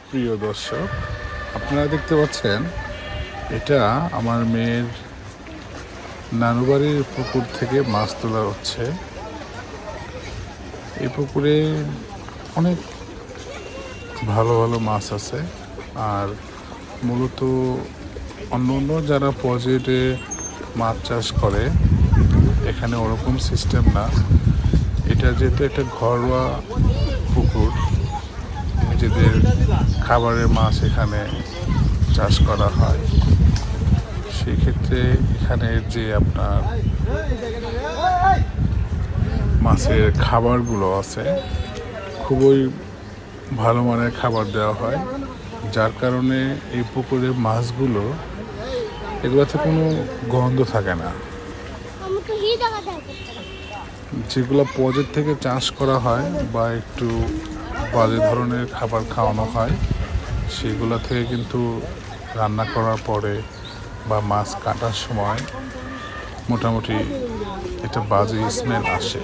প্রিয় দর্শক, আপনারা দেখতে পাচ্ছেন এটা আমার মেয়ের নানুবাড়ির পুকুর থেকে মাছ তোলা হচ্ছে। এই পুকুরে অনেক ভালো ভালো মাছ আছে, আর মূলত অন্য অন্য যারা পজেটে মাছ চাষ করে এখানে ওরকম সিস্টেম না। এটা যেহেতু একটা ঘরোয়া পুকুর, নিজেদের খাবারের মাছ এখানে চাষ করা হয়, সেই ক্ষেত্রে এখানে যে আপনার মাছের খাবারগুলো আছে খুবই ভালো মানের খাবার দেওয়া হয়, যার কারণে এই পুকুরের মাছগুলো এগুলোতে কোনো গন্ধ থাকে না। যেগুলো পজেট থেকে চাষ করা হয় বা একটু বাজে ধরনের খাবার খাওয়ানো হয়, সেগুলো থেকে কিন্তু রান্না করার পরে বা মাছ কাটার সময় মোটামুটি একটা বাজে স্মেল আসে।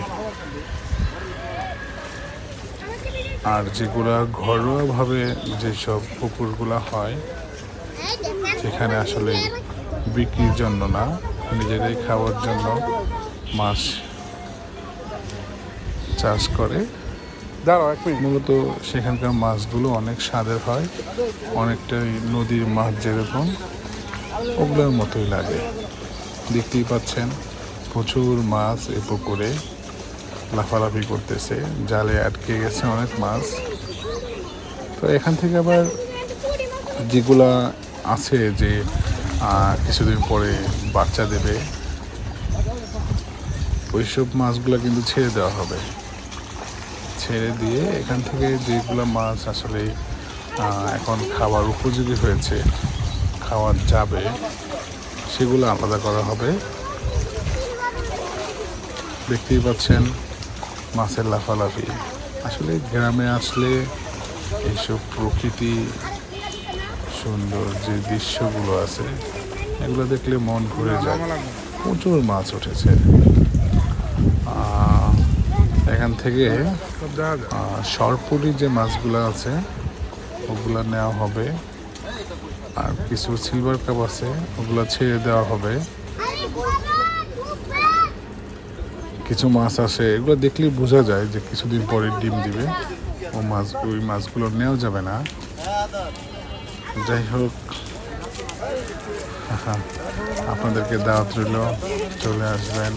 আর যেগুলা ঘরোয়াভাবে যেসব পুকুরগুলো হয়, সেখানে আসলে বিক্রির জন্য না, নিজেরাই খাওয়ার জন্য মাছ চাষ করে। মূলত সেখানকার মাছগুলো অনেক স্বাদের হয়, অনেকটাই নদীর মাছ যেরকম ওগুলোর মতোই লাগে। দেখতেই পাচ্ছেন প্রচুর মাছ এই পুকুরে লাফালাফি করতেছে, জালে আটকে গেছে অনেক মাছ। তো এখান থেকে আবার যেগুলা আছে যে কিছুদিন পরে বাচ্চা দেবে, ওইসব মাছগুলো কিন্তু ছেড়ে দেওয়া হবে। ছেড়ে দিয়ে এখান থেকে যেগুলো মাছ আসলে এখন খাওয়ার উপযোগী হয়েছে, খাওয়া যাবে, সেগুলো আলাদা করা হবে। দেখতেই পাচ্ছেন মাছের লাফালাফি। আসলে গ্রামে আসলে এইসব প্রকৃতি সুন্দর যে দৃশ্যগুলো আছে এগুলো দেখলে মন ভরে যায়। প্রচুর মাছ উঠেছে। এখান থেকে সরপুরি যে মাছগুলো আছে ওগুলো নেওয়া হবে, আর কিছু সিলভার কাপ আছে ওগুলো ছেড়ে দেওয়া হবে। কিছু মাছ আসে, এগুলো দেখলেই বোঝা যায় যে কিছুদিন পরে ডিম দিবে। ওই মাছগুলো নেওয়া যাবে না। যাই হোক, আপনাদেরকে দাওয়াত রইল, চলে আসবেন।